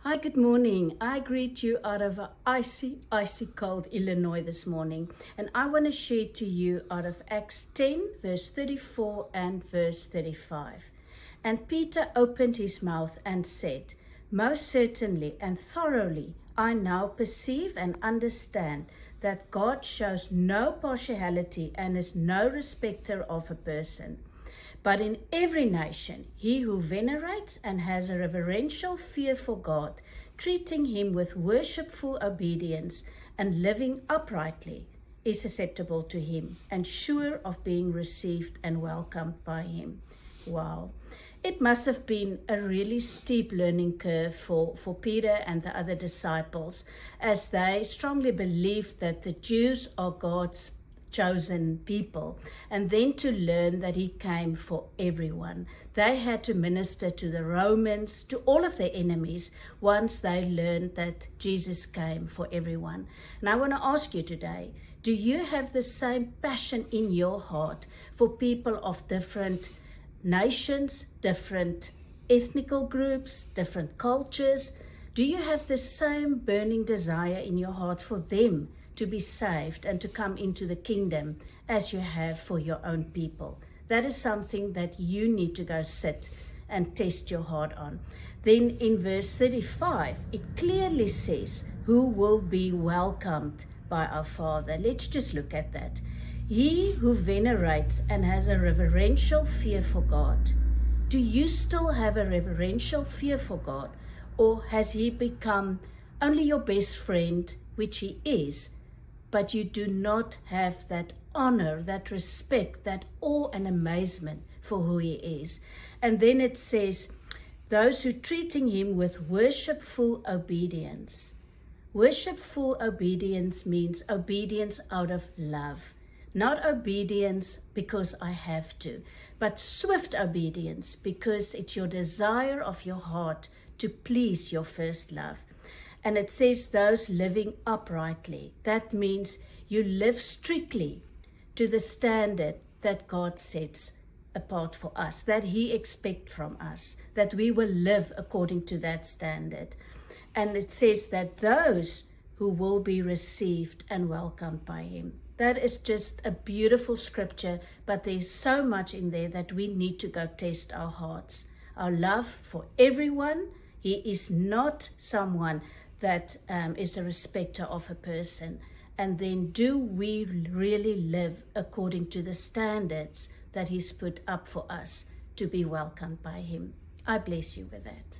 Hi, good morning. I greet you out of icy cold Illinois this morning. And I want to share to you out of Acts 10, verse 34 and verse 35. And Peter opened his mouth and said, "Most certainly and thoroughly, I now perceive and understand that God shows no partiality and is no respecter of a person. But in every nation, he who venerates and has a reverential fear for God, treating him with worshipful obedience and living uprightly, is acceptable to him and sure of being received and welcomed by him." Wow. It must have been a really steep learning curve for Peter and the other disciples, as they strongly believed that the Jews are God's chosen people, and then to learn that he came for everyone. They had to minister to the Romans, to all of their enemies, once they learned that Jesus came for everyone. And I want to ask you today, do you have the same passion in your heart for people of different nations, different ethnical groups, different cultures? Do you have the same burning desire in your heart for them to be saved and to come into the kingdom as you have for your own people? That is something that you need to go sit and test your heart on. Then in verse 35, it clearly says who will be welcomed by our Father. Let's just look at that. He who venerates and has a reverential fear for God. Do you still have a reverential fear for God? Or has he become only your best friend, which he is, but you do not have that honor, that respect, that awe and amazement for who he is? And then it says, those who treating him with worshipful obedience. Worshipful obedience means obedience out of love. Not obedience because I have to, but swift obedience because it's your desire of your heart to please your first love. And it says those living uprightly. That means you live strictly to the standard that God sets apart for us, that he expects from us, that we will live according to that standard. And it says that those who will be received and welcomed by him. That is just a beautiful scripture, but there's so much in there that we need to go test our hearts. Our love for everyone. He is not someone that is a respecter of a person. And then do we really live according to the standards that he's put up for us to be welcomed by him? I bless you with that.